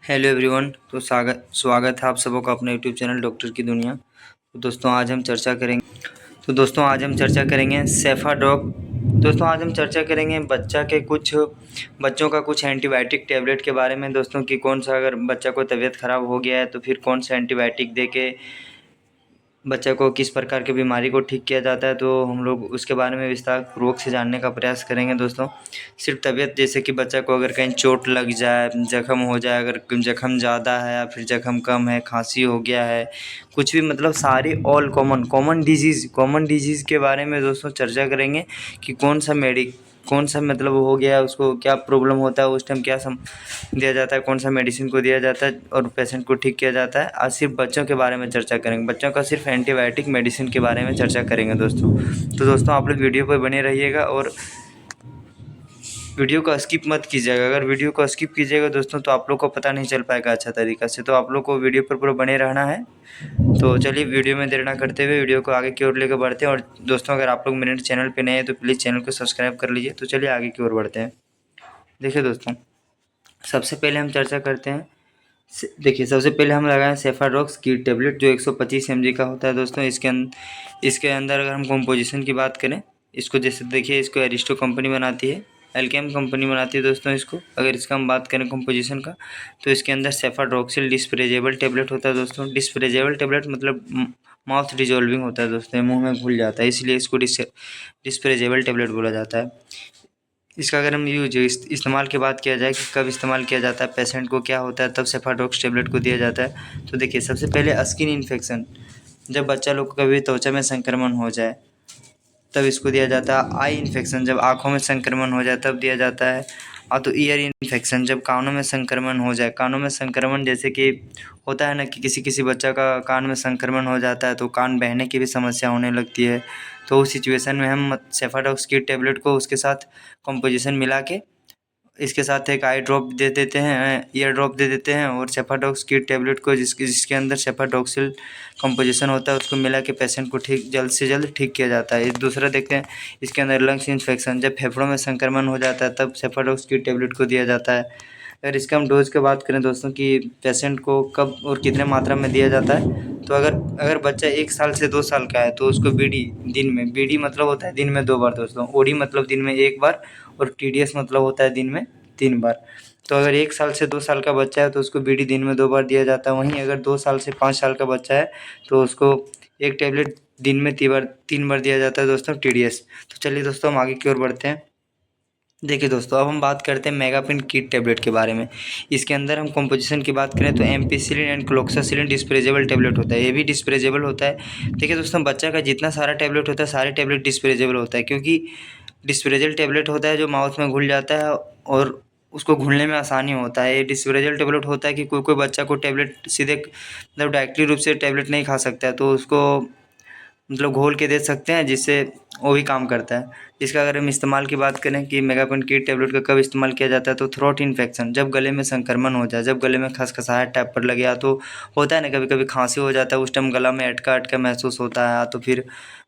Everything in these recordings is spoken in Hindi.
Hello everyone. तो स्वागत है आप सबों का अपने यूट्यूब चैनल डॉक्टर की दुनिया। तो दोस्तों आज हम चर्चा करेंगे सेफाडॉक। दोस्तों आज हम चर्चा करेंगे बच्चों का कुछ एंटीबायोटिक टैबलेट के बारे में दोस्तों कि कौन सा, अगर बच्चा को तबीयत ख़राब हो गया है तो फिर कौन सा एंटीबायोटिक दे के बच्चे को किस प्रकार की बीमारी को ठीक किया जाता है। तो हम लोग उसके बारे में विस्तार पूर्वक से जानने का प्रयास करेंगे दोस्तों। सिर्फ तबीयत, जैसे कि बच्चा को अगर कहीं चोट लग जाए, जख्म हो जाए, अगर जख्म ज़्यादा है या फिर जख्म कम है, खांसी हो गया है, कुछ भी मतलब सारी ऑल कॉमन डिजीज़ के बारे में दोस्तों चर्चा करेंगे कि कौन सा मतलब हो गया, उसको क्या प्रॉब्लम होता है, उस टाइम क्या दिया जाता है, कौन सा मेडिसिन को दिया जाता है और पेशेंट को ठीक किया जाता है। आज सिर्फ बच्चों के बारे में चर्चा करेंगे, बच्चों का सिर्फ एंटीबायोटिक मेडिसिन के बारे में चर्चा करेंगे दोस्तों। तो दोस्तों आप लोग वीडियो पर बने रहिएगा और वीडियो को स्किप मत कीजिएगा। अगर वीडियो को स्किप कीजिएगा दोस्तों तो आप लोग को पता नहीं चल पाएगा अच्छा तरीक़ा से। तो आप लोग को वीडियो पर पूरा बने रहना है। तो चलिए वीडियो में देर ना करते हुए वीडियो को आगे की ओर लेकर बढ़ते हैं। और दोस्तों अगर आप लोग मेरे चैनल पे नए हैं तो प्लीज़ चैनल को सब्सक्राइब कर लीजिए। तो चलिए आगे की ओर बढ़ते हैं। देखिए दोस्तों, सबसे पहले हम चर्चा करते हैं। देखिए सबसे पहले हम लगाएं सेफाडॉक्स की टेबलेट जो 125 mg का होता है दोस्तों। इसके अंदर अगर हम कंपोजिशन की बात करें, इसको जैसे देखिए, इसको एरिस्टो कंपनी बनाती है, एल्केम कंपनी बनाती है दोस्तों इसको। अगर इसका हम बात करें कंपोजिशन का, तो इसके अंदर सेफाड्रॉक्सिल डिस्प्रेजेबल टेबलेट होता है दोस्तों। डिस्प्रेजेबल टेबलेट मतलब माउथ डिजोल्विंग होता है दोस्तों, मुंह में घुल जाता है, इसलिए इसको डिस्प्रेजेबल टेबलेट बोला जाता है। इसका अगर हम इस्तेमाल की बात किया जाए कि कब इस्तेमाल किया जाता है, पेशेंट को क्या होता है, तब सेफाडॉक्स टेबलेट को दिया जाता है। तो देखिए सबसे पहले स्किन इन्फेक्शन, जब बच्चा लोग को कभी त्वचा में संक्रमण हो जाए तब इसको दिया जाता है। आई इन्फेक्शन, जब आँखों में संक्रमण हो जाए तब दिया जाता है। और तो ईयर इन्फेक्शन, जब कानों में संक्रमण हो जाए। कानों में संक्रमण जैसे कि होता है ना कि किसी बच्चा का कान में संक्रमण हो जाता है तो कान बहने की भी समस्या होने लगती है। तो उस सिचुएशन में हम सेफाडॉक्स की टेबलेट को उसके साथ कंपोजिशन मिला के इसके साथ एक आई ड्रॉप दे देते हैं, ईयर ड्रॉप दे देते हैं, और सेफाडॉक्स की टेबलेट को जिसके अंदर सेफाडॉक्सिल कंपोजिशन होता है उसको मिला के पेशेंट को जल्द से जल्द ठीक किया जाता है। दूसरा देखते हैं, इसके अंदर लंग्स इन्फेक्शन, जब फेफड़ों में संक्रमण हो जाता है तब सेफाडॉक्स की टेबलेट को दिया जाता है। अगर इसका हम डोज की बात करें दोस्तों कि पेशेंट को कब और कितने मात्रा में दिया जाता है, तो अगर बच्चा 1 साल से 2 साल का है तो उसको बीडी मतलब होता है दिन में 2 बार दोस्तों, ओडी मतलब दिन में 1 बार, और टीडीएस मतलब होता है दिन में 3 बार। तो अगर 1 साल से 2 साल का बच्चा है तो उसको बीडी दिन में 2 बार दिया जाता है। वहीं अगर 2 साल से 5 साल का बच्चा है तो उसको एक टैबलेट दिन में 3 बार दिया जाता है दोस्तों, टीडीएस। तो चलिए दोस्तों हम आगे की ओर बढ़ते हैं। देखिए दोस्तों, अब हम बात करते हैं मेगापिन किट टैबलेट के बारे में। इसके अंदर हम कंपोजिशन की बात करें तो एम्पिसिलिन एंड क्लोक्सासिलिन डिस्प्रेजेबल टैबलेट होता है, ये भी डिस्प्रेजेबल होता है। देखिए दोस्तों, बच्चा का जितना सारा टैबलेट होता है सारे टैबलेट डिस्प्रेजेबल होता है, क्योंकि डिस्प्रेजेबल टैबलेट होता है जो माउथ में घुल जाता है और उसको घुलने में आसानी होता है। ये डिस्प्रेजेबल टैबलेट होता है कि कोई बच्चा को टैबलेट सीधे मतलब डायरेक्टली रूप से टैबलेट नहीं खा सकता है, तो उसको मतलब घोल के दे सकते हैं, जिससे वो भी काम करता है। इसका अगर हम इस्तेमाल की बात करें कि मेगापिन की टैबलेट का कब इस्तेमाल किया जाता है, तो थ्रोट इन्फेक्शन, जब गले में संक्रमण हो जाए, जब गले में खसखसाहट टाइप पर लगे, या तो होता है ना कभी कभी खांसी हो जाता है, उस टाइम गला में अटका अटका महसूस होता है, तो फिर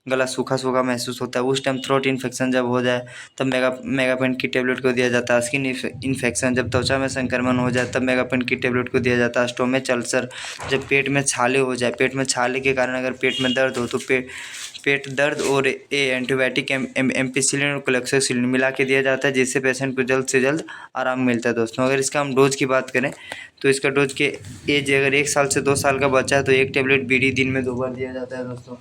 गला सूखा सूखा महसूस होता है, उस टाइम थ्रोट इन्फेक्शन जब हो जाए तब मेगापिन की टैबलेट को दिया जाता है। स्किन इन्फेक्शन, जब त्वचा में संक्रमण हो जाए तब मेगापिन की टैबलेट को दिया जाता है। स्टोमच अल्सर, जब पेट में छाले हो जाए, पेट में छाले के कारण अगर पेट में दर्द हो तो पेट दर्द और एंटीबायोटिक एम्पिसिलिन और क्लोक्सासिलिन मिला के दिया जाता है, जिससे पेशेंट को जल्द से जल्द आराम मिलता है दोस्तों। अगर इसका हम डोज की बात करें तो इसका डोज के एज अगर 1 साल से 2 साल का बच्चा है तो एक टैबलेट बीडी दिन में 2 बार दिया जाता है दोस्तों।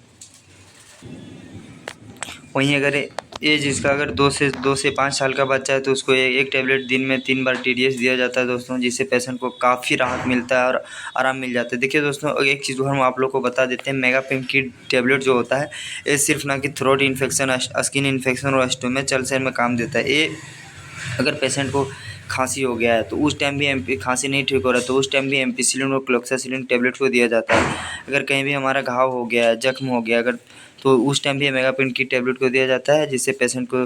वहीं अगर एज इसका अगर 2 से 5 साल का बच्चा है तो उसको एक टैबलेट दिन में 3 बार टीडीएस दिया जाता है दोस्तों, जिससे पेशेंट को काफ़ी राहत मिलता है और आराम मिल जाता है। देखिए दोस्तों, एक चीज़ हम आप लोग को बता देते हैं, मेगापिन की टैबलेट जो होता है ये सिर्फ ना कि थ्रोट इन्फेक्शन, स्किन इन्फेक्शन और स्टोमच अल्सर में काम देता है। ये अगर पेशेंट को खांसी हो गया है तो उस टाइम भी खांसी नहीं ठीक हो रहा है तो उस टाइम भी एम्पिसिलिन और क्लोक्सासिलिन टैबलेट को दिया जाता है। अगर कहीं भी हमारा घाव हो गया है, जख्म हो गया अगर, तो उस टाइम भी मेगापिन की टैबलेट को दिया जाता है, जिससे पेशेंट को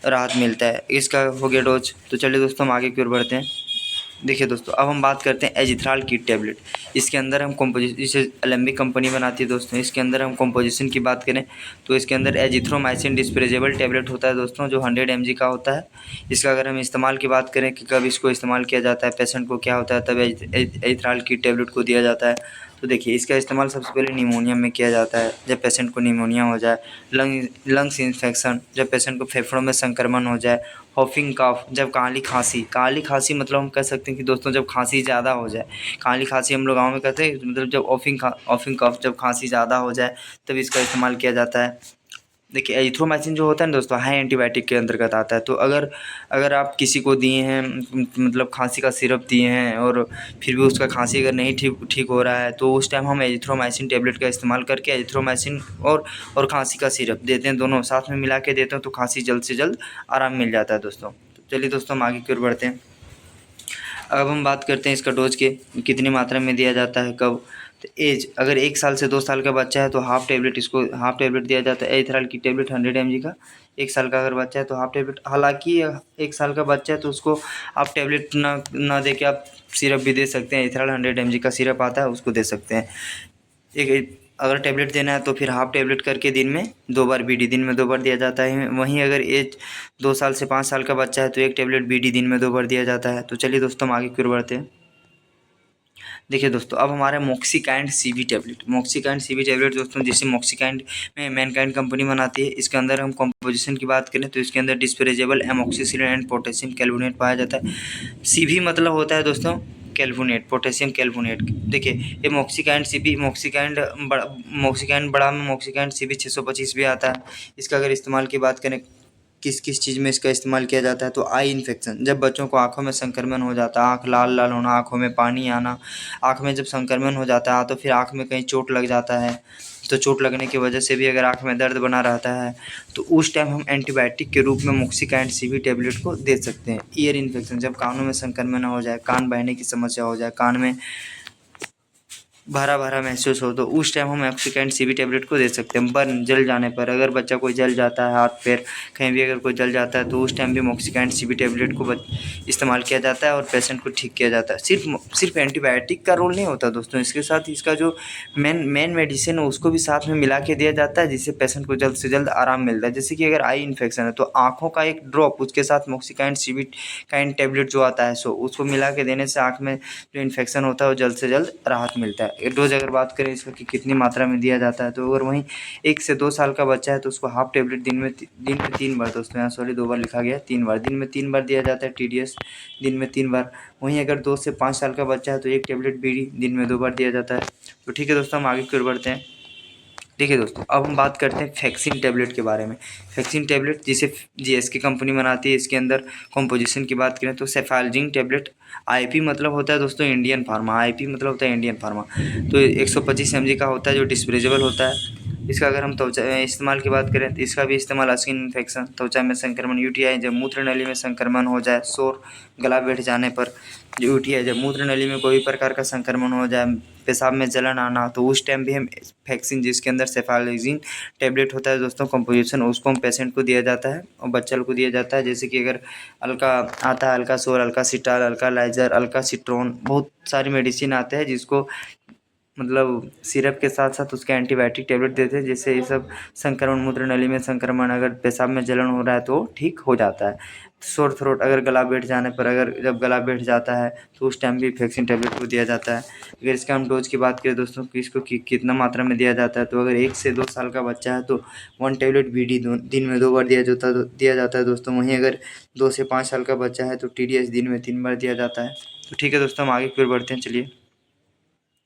राहत मिलता है। इसका हो गया डोज। तो चलिए दोस्तों हम आगे की ओर बढ़ते हैं। देखिए दोस्तों, अब हम बात करते हैं एजिथ्राल की टैबलेट। इसके अंदर हम कॉम्पोजिशन, इसे एलेम्बिक कंपनी बनाती है दोस्तों। इसके अंदर हम कॉम्पोजिशन की बात करें तो इसके अंदर एजिथ्रोमाइसिन डिस्प्रेजेबल टैबलेट होता है दोस्तों, जो 100 mg का होता है। इसका अगर हम इस्तेमाल की बात करें कि कब इसको इस्तेमाल किया जाता है, पेशेंट को क्या होता है, तब एजिथ्राल की टैबलेट को दिया जाता है। तो देखिए, इसका इस्तेमाल सबसे पहले निमोनिया में किया जाता है, जब पेशेंट को निमोनिया हो जाए, लंग्स इन्फेक्शन, जब पेशेंट को फेफड़ों में संक्रमण हो जाए, हॉफिंग कफ, जब काली खांसी मतलब हम कह सकते हैं कि दोस्तों जब खांसी ज़्यादा हो जाए, काली खांसी हम लोग गाँव में कहते हैं, मतलब जब ऑफिंग कफ, जब खांसी ज़्यादा हो जाए तब इसका इस्तेमाल किया जाता है। देखिए, एजिथ्रोमाइसिन जो होता है ना दोस्तों, हाई एंटीबायोटिक के अंतर्गत आता है। तो अगर अगर आप किसी को दिए हैं, मतलब खांसी का सिरप दिए हैं और फिर भी उसका खांसी अगर नहीं ठीक ठीक हो रहा है, तो उस टाइम हम एजिथ्रोमाइसिन टैबलेट का इस्तेमाल करके एजिथ्रोमाइसिन और खांसी का सिरप देते हैं, दोनों साथ में मिला के देते हैं, तो खांसी जल्द से जल्द आराम मिल जाता है दोस्तों। तो चलिए दोस्तों, हम आगे की ओर बढ़ते हैं। अब हम बात करते हैं इसका डोज के, कितनी मात्रा में दिया जाता है, कब। तो एज, अगर 1 साल से 2 साल का बच्चा है तो हाफ टेबलेट दिया जाता है एथेराल की टेबलेट 100 mg का। 1 साल का अगर बच्चा है तो हाफ टेबलेट, हालांकि 1 साल का बच्चा है तो उसको हाफ टेबलेट ना दे के आप सिरप भी दे सकते हैं। एथेराल 100 mg का सिरप आता है, उसको दे सकते हैं। एक अगर टैबलेट देना है तो फिर हाफ टैबलेट करके दिन में 2 बार बीडी, दिन में 2 बार दिया जाता है। वहीं अगर एज 2 साल से 5 साल का बच्चा है तो एक टैबलेट बीडी दिन में 2 बार दिया जाता है। तो चलिए दोस्तों, हम आगे की ओर बढ़ते हैं। देखिए दोस्तों, अब हमारा Moxikind CB tablet. Moxikind CB tablet दोस्तों, जिसे मॉक्सिकाइंड में मैनकाइंड कंपनी बनाती है। इसके अंदर हम कंपोजिशन की बात करें तो इसके अंदर डिस्पेरेजेबल एमोक्सिसिलिन एंड पोटेशियम कैल्वोनेट पाया जाता है। सीबी मतलब होता है दोस्तों कैल्वोनेट, पोटेशियम कैल्वोनेट। देखिए, ये मॉक्सिकाइंड सीबी, मॉक्सिकाइंड बड़ा में मॉक्सिकाइंड सीबी 625 भी आता है। इसका अगर इस्तेमाल की बात करें, किस किस चीज़ में इसका इस्तेमाल किया जाता है, तो आई इन्फेक्शन, जब बच्चों को आँखों में संक्रमण हो जाता है, आँख लाल लाल होना, आँखों में पानी आना, आँख में जब संक्रमण हो जाता है तो फिर आँख में कहीं चोट लग जाता है, तो चोट लगने की वजह से भी अगर आँख में दर्द बना रहता है तो उस टाइम हम एंटीबायोटिक के रूप में मॉक्सिकाइंड सीबी टैबलेट को दे सकते हैं। ईयर इन्फेक्शन, जब कानों में संक्रमण हो जाए, कान बहने की समस्या हो जाए, कान में भरा भरा महसूस हो, तो उस टाइम हम मॉक्सिकाइंड सीबी टैबलेट को दे सकते हैं। बर्न, जल जाने पर, अगर बच्चा कोई जल जाता है, हाथ पैर कहीं भी अगर कोई जल जाता है तो उस टाइम भी मॉक्सिकाइंड सीबी टैबलेट को इस्तेमाल किया जाता है और पेशेंट को ठीक किया जाता है। सिर्फ एंटीबायोटिक का रोल नहीं होता दोस्तों, इसके साथ इसका जो मेन मेडिसिन है उसको भी साथ में मिला के दिया जाता है, जिससे पेशेंट को जल्द से जल्द आराम मिलता है। जैसे कि अगर आई इन्फेक्शन है तो आँखों का एक ड्रॉप, उसके साथ मॉक्सिकाइंड सीबी काइंड टैबलेट जो आता है, सो उसको मिला के देने से आँख में जो इन्फेक्शन होता है वो जल्द से जल्द राहत मिलता है। डोज अगर बात करें इसका कि कितनी मात्रा में दिया जाता है, तो अगर वहीं 1 से 2 साल का बच्चा है तो उसको हाफ टेबलेट दिन में 3 बार, दोस्तों यहाँ सॉरी 2 बार लिखा गया है, 3 बार, दिन में 3 बार दिया जाता है टीडीएस, दिन में 3 बार। वहीं अगर 2 से 5 साल का बच्चा है तो एक टेबलेट बीडी दिन में 2 बार दिया जाता है। तो ठीक है दोस्तों, हम आगे की ओर बढ़ते हैं। देखिए दोस्तों, अब हम बात करते हैं फैक्सिन टैबलेट के बारे में। फैक्सिन टैबलेट जिसे जीएसके कंपनी बनाती है, इसके अंदर कंपोजिशन की बात करें तो सेफालजिन टैबलेट, आईपी मतलब होता है दोस्तों इंडियन फार्मा, आईपी मतलब होता है इंडियन फार्मा। तो 125 mg का होता है, जो डिस्पोजेबल होता है। इसका अगर हम त्वचा इस्तेमाल की बात करें तो इसका भी इस्तेमाल स्किन इन्फेक्शन, त्वचा में संक्रमण, यूटीआई, जब मूत्र नली में संक्रमण हो जाए, शोर गला बैठ जाने पर, यूटीआई, जब मूत्र नली में कोई प्रकार का संक्रमण हो जाए, पेशाब में जलन आना, तो उस टाइम भी हम फैक्सिन, जिसके अंदर सेफालजिन टैबलेट होता है दोस्तों कंपोजिशन, उसको हम पेशेंट को दिया जाता है और बच्चा को दिया जाता है। जैसे कि अगर अल्का आता है, अल्का सोर, अल्का सिटाल, अल्का लाइजर, अल्का सिट्रोन, बहुत सारी मेडिसिन आते हैं जिसको मतलब सिरप के साथ साथ उसके एंटीबायोटिक टैबलेट देते हैं, जिससे ये सब संक्रमण, मूत्र नली में संक्रमण, अगर पेशाब में जलन हो रहा है तो ठीक हो जाता है। सोर थ्रोट, अगर गला बैठ जाने पर, अगर जब गला बैठ जाता है तो उस टाइम भी फैक्सिन टैबलेट को दिया जाता है। अगर इसका हम डोज की बात करें दोस्तों कि इसको कितना मात्रा में दिया जाता है, तो अगर 1 से 2 साल का बच्चा है तो 1 टैबलेट बीडी दिन में 2 बार दिया जाता है दोस्तों। वहीं अगर 2 से 5 साल का बच्चा है तो टीडीएस दिन में 3 बार दिया जाता है। तो ठीक है दोस्तों, हम आगे फिर बढ़ते हैं। चलिए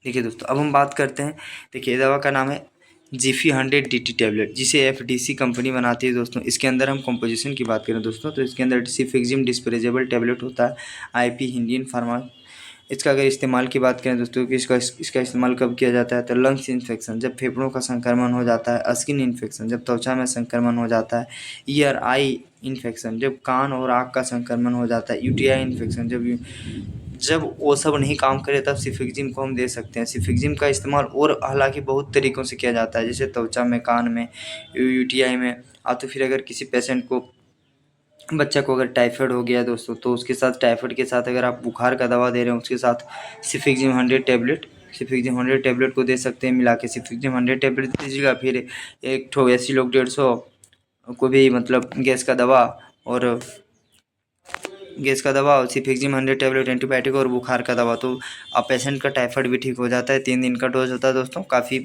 देखिए दोस्तों, अब हम बात करते हैं। देखिए, दवा का नाम है जीफी 100 DT टैबलेट, जिसे एफडीसी कंपनी बनाती है दोस्तों। इसके अंदर हम कंपोजिशन की बात करें दोस्तों तो इसके अंदर सिफिक्जिम डिस्पेरेजेबल टैबलेट होता है, आईपी इंडियन फार्मा। इसका अगर इस्तेमाल की बात करें दोस्तों कि इसका इस्तेमाल कब किया जाता है, तो लंग्स इन्फेक्शन, जब फेफड़ों का संक्रमण हो जाता है, स्किन इन्फेक्शन, जब त्वचा में संक्रमण हो जाता है, ईयर आई इन्फेक्शन, जब कान और आँख का संक्रमण हो जाता है, यूटीआई इन्फेक्शन, जब वो सब नहीं काम करे तब सिफिक्जिम को हम दे सकते हैं। सिफिक्जिम का इस्तेमाल और हालांकि बहुत तरीक़ों से किया जाता है, जैसे त्वचा में, कान में, यूटीआई में, तो फिर अगर किसी पेशेंट को बच्चा को अगर टाइफाइड हो गया दोस्तों, तो उसके साथ टाइफाइड के साथ अगर आप बुखार का दवा दे रहे हैं, उसके साथ सिफिक्जिम 100 टैबलेट, सिफिक्जिम 100 टैबलेट को दे सकते हैं मिला के। सिफिक्जिम 100 टैबलेट दीजिएगा, फिर एक ठो एसिलोक 150 को भी मतलब गैस का दवा, और सिफिक्जिम 100 टैबलेट एंटीबायोटिक और बुखार का दवा। तो अब पेशेंट का टाइफाइड भी ठीक हो जाता है। 3 दिन का डोज होता है दोस्तों, काफ़ी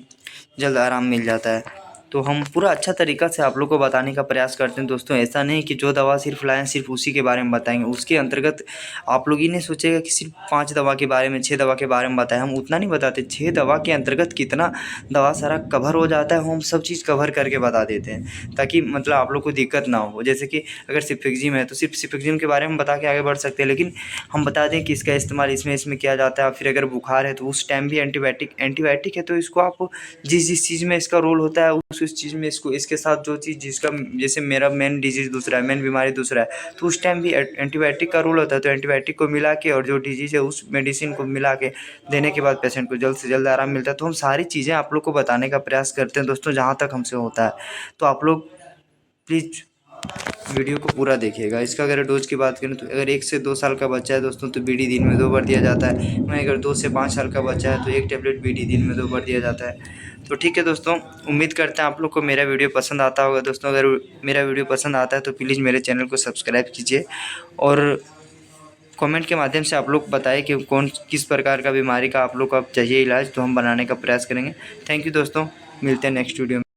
जल्द आराम मिल जाता है। तो हम पूरा अच्छा तरीक़ा से आप लोग को बताने का प्रयास करते हैं दोस्तों। ऐसा नहीं कि जो दवा सिर्फ लाएँ सिर्फ उसी के बारे में बताएंगे। उसके अंतर्गत आप लोग ये नहीं सोचेगा कि सिर्फ 5 दवा के बारे में, 6 दवा के बारे में बताएं। हम उतना नहीं बताते। 6 दवा के अंतर्गत कितना दवा सारा कवर हो जाता है, हम सब चीज़ कवर करके बता देते हैं, ताकि मतलब आप लोग को दिक्कत ना हो। जैसे कि अगर सिफिक्जिम है तो सिर्फ सिफिक्जिम के बारे में बता के आगे बढ़ सकते हैं, लेकिन हम बता दें कि इसका इस्तेमाल इसमें किया जाता है। फिर अगर बुखार है तो उस टाइम भी एंटीबायोटिक है, तो इसको आप जिस चीज़ में इसका रोल होता है उस चीज़ में इसको, इसके साथ जो चीज़ जिसका, जैसे मेरा मेन डिजीज़ दूसरा है, मेन बीमारी दूसरा है, तो उस टाइम भी एंटीबायोटिक का रोल होता है। तो एंटीबायोटिक को मिला के और जो डिजीज़ है उस मेडिसिन को मिला के देने के बाद पेशेंट को जल्द से जल्द आराम मिलता है। तो हम सारी चीज़ें आप लोग को बताने का प्रयास करते हैं दोस्तों, जहाँ तक हमसे होता है। तो आप लोग प्लीज़ वीडियो को पूरा देखिएगा। इसका अगर डोज की बात करें तो अगर 1 से 2 साल का बच्चा है दोस्तों, तो बीडी दिन में 2 बार दिया जाता है। वहीं अगर 2 से 5 साल का बच्चा है तो 1 टैबलेट बीडी दिन में 2 बार दिया जाता है। तो ठीक है दोस्तों, उम्मीद करते हैं आप लोग को मेरा वीडियो पसंद आता होगा दोस्तों। अगर मेरा वीडियो पसंद आता है तो प्लीज़ मेरे चैनल को सब्सक्राइब कीजिए, और कमेंट के माध्यम से आप लोग बताएं कि किस प्रकार का बीमारी का आप लोग को अब चाहिए इलाज, तो हम बनाने का प्रयास करेंगे। थैंक यू दोस्तों, मिलते हैं नेक्स्ट वीडियो में।